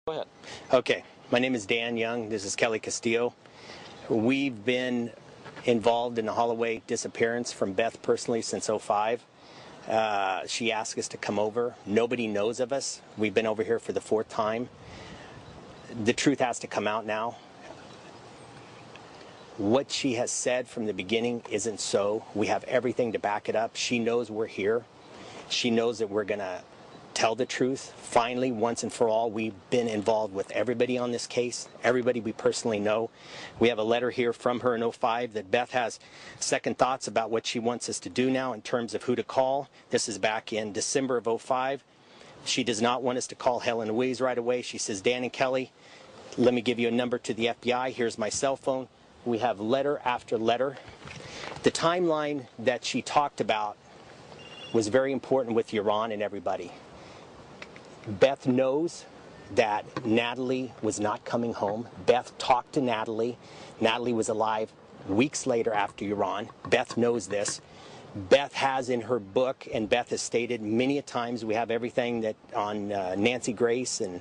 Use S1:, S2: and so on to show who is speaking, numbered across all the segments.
S1: Go ahead.
S2: Okay, my name is Dan Young. This is Kelly Castillo. We've been involved in the Holloway disappearance from Beth personally since '05. She asked us to come over. Nobody knows of us. We've been over here for the 4th time. The truth has to come out now. What she has said from the beginning isn't so. We have everything to back it up. She knows we're here. She knows that we're going to tell the truth. Finally, once and for all, we've been involved with everybody on this case, everybody we personally know. We have a letter here from her in '05 that Beth has second thoughts about what she wants us to do now in terms of who to call. This is back in December of '05. She does not want us to call Helen Louise right away. She says, Dan and Kelly, let me give you a number to the FBI. Here's my cell phone. We have letter after letter. The timeline that she talked about was very important with Iran and everybody. Beth knows that Natalee was not coming home. Beth talked to Natalee. Natalee was alive weeks later after Iran. Beth knows this. Beth has in her book, and Beth has stated many a times, we have everything that on Nancy Grace and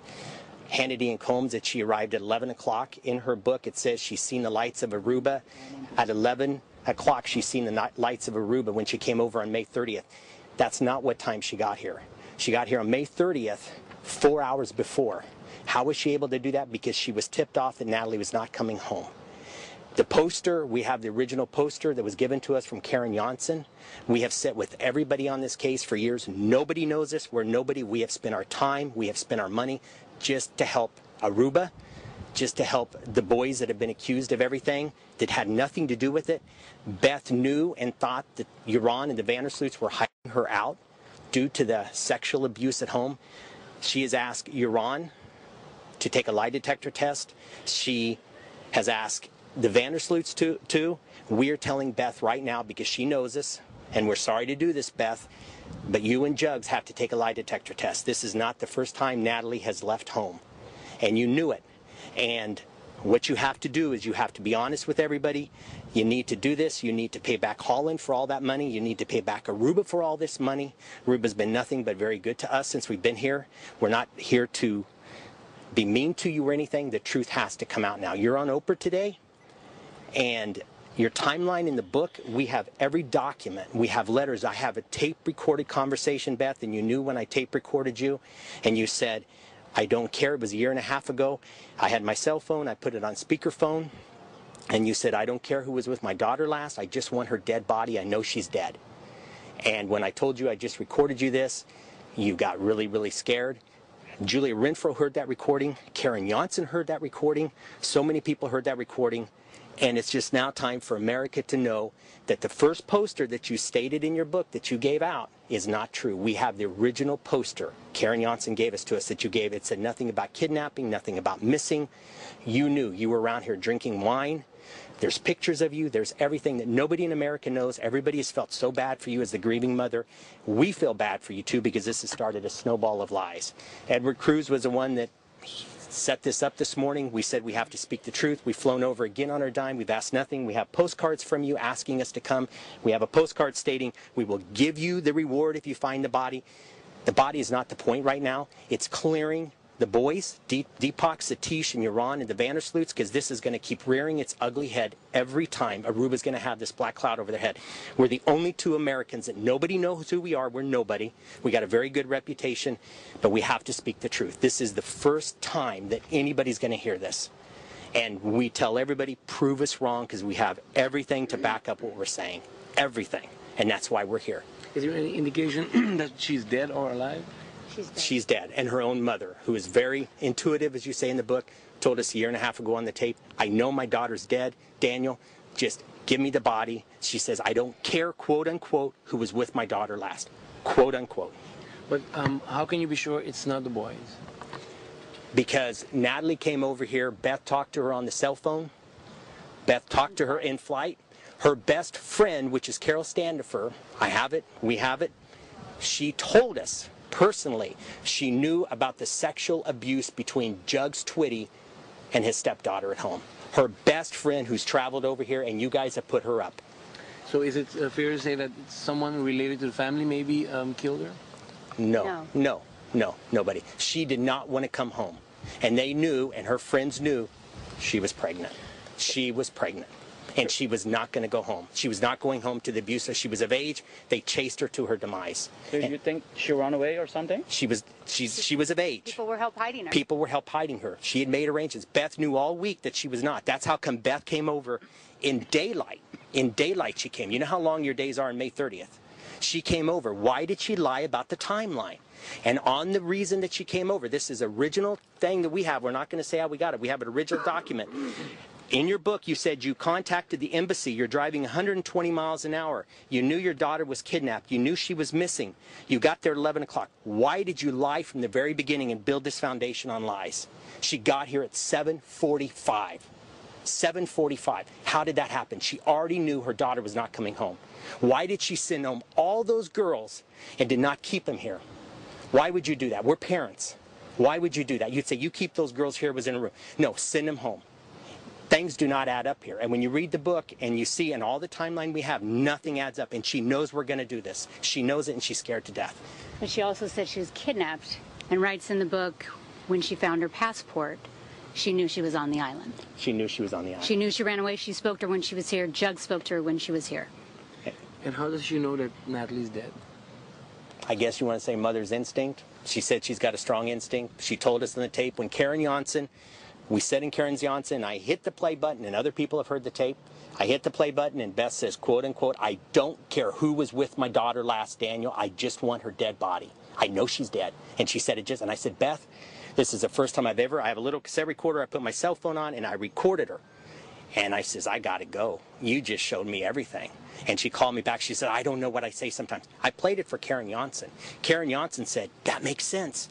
S2: Hannity and Combs, that she arrived at 11 o'clock. In her book, it says she's seen the lights of Aruba. At 11 o'clock, she's seen the lights of Aruba when she came over on May 30th. That's not what time she got here. She got here on May 30th, 4 hours before. How was she able to do that? Because she was tipped off that Natalee was not coming home. The poster, we have the original poster that was given to us from Karen Janssen. We have sat with everybody on this case for years. Nobody knows this. We're nobody. We have spent our time, we have spent our money just to help Aruba, just to help the boys that have been accused of everything that had nothing to do with it. Beth knew and thought that Iran and the Vandersloots were hiding her out due to the sexual abuse at home. She has asked Iran to take a lie detector test. She has asked the Vandersloots to. We're telling Beth right now, because she knows us, and we're sorry to do this, Beth, but you and Jugs have to take a lie detector test. This is not the first time Natalee has left home, and you knew it. And what you have to do is you have to be honest with everybody. You need to do this. You need to pay back Holland for all that money. You need to pay back Aruba for all this money. Aruba's been nothing but very good to us since we've been here. We're not here to be mean to you or anything. The truth has to come out now. You're on Oprah today, and your timeline in the book, we have every document. We have letters. I have a tape-recorded conversation, Beth, and you knew when I tape-recorded you, and you said, I don't care. It was a year and a half ago. I had my cell phone. I put it on speakerphone. And you said, I don't care who was with my daughter last. I just want her dead body. I know she's dead. And when I told you I just recorded you this, you got really, really scared. Julia Renfro heard that recording. Karen Janssen heard that recording. So many people heard that recording. And it's just now time for America to know that the first poster that you stated in your book that you gave out is not true. We have the original poster Karen Janssen gave us to us that you gave. It said nothing about kidnapping, nothing about missing. You knew. You were around here drinking wine. There's pictures of you. There's everything that nobody in America knows. Everybody has felt so bad for you as the grieving mother. We feel bad for you too, because this has started a snowball of lies. Edward Cruz was the one that set this up this morning. We said we have to speak the truth. We've flown over again on our dime. We've asked nothing. We have postcards from you asking us to come. We have a postcard stating we will give you the reward if you find the body. The body is not the point right now. It's clearing the boys, Deepak, Satish, and Iran, and the Vandersloots, because this is going to keep rearing its ugly head every time Aruba's going to have this black cloud over their head. We're the only 2 Americans that nobody knows who we are. We're nobody. We got a very good reputation, but we have to speak the truth. This is the first time that anybody's going to hear this. And we tell everybody, prove us wrong, because we have everything to back up what we're saying. Everything. And that's why we're here.
S1: Is there any indication that she's dead or alive?
S2: She's dead. And her own mother, who is very intuitive, as you say in the book, told us a year and a half ago on the tape, I know my daughter's dead. Daniel, just give me the body. She says, I don't care, quote unquote, who was with my daughter last. Quote unquote.
S1: But how can you be sure it's not the boys?
S2: Because Natalee came over here. Beth talked to her on the cell phone. Beth talked to her in flight. Her best friend, which is Carol Standifer, I have it, we have it, she told us personally she knew about the sexual abuse between Jugs Twitty and his stepdaughter at home. Her best friend who's traveled over here, and you guys have put her up.
S1: So is it fair to say that someone related to the family maybe killed her?
S2: No, nobody. She did not want to come home. And they knew, and her friends knew, she was pregnant. She was pregnant. And she was not going to go home. She was not going home to the abuse. She was of age. They chased her to her demise.
S3: So you think she ran away or something?
S2: She was of age.
S4: People were help hiding her.
S2: People were help hiding her. She had made arrangements. Beth knew all week that she was not. That's how come Beth came over in daylight. In daylight she came. You know how long your days are on May 30th? She came over. Why did she lie about the timeline? And on the reason that she came over, this is original thing that we have. We're not going to say how we got it. We have an original document. In your book, you said you contacted the embassy. You're driving 120 miles an hour. You knew your daughter was kidnapped. You knew she was missing. You got there at 11 o'clock. Why did you lie from the very beginning and build this foundation on lies? She got here at 7:45. 7:45. How did that happen? She already knew her daughter was not coming home. Why did she send home all those girls and did not keep them here? Why would you do that? We're parents. Why would you do that? You'd say, you keep those girls here, was in a room. No, send them home. Things do not add up here. And when you read the book and you see in all the timeline we have, nothing adds up. And she knows we're going to do this. She knows it and she's scared to death.
S4: But she also said she was kidnapped and writes in the book when she found her passport, she knew she was on the island.
S2: She knew she was on the island.
S4: She knew she ran away. She spoke to her when she was here. Jug spoke to her when she was here.
S1: And how does she know that Natalee's dead?
S2: I guess you want to say mother's instinct. She said she's got a strong instinct. She told us on the tape when Karen Janssen, we said in Karen Janssen, I hit the play button, and other people have heard the tape. I hit the play button, and Beth says, quote unquote, I don't care who was with my daughter last, Daniel. I just want her dead body. I know she's dead. And she said it just, and I said, Beth, this is the first time I have a little cassette recorder. I put my cell phone on, and I recorded her. And I says, I got to go. You just showed me everything. And she called me back. She said, I don't know what I say sometimes. I played it for Karen Janssen. Karen Janssen said, that makes sense.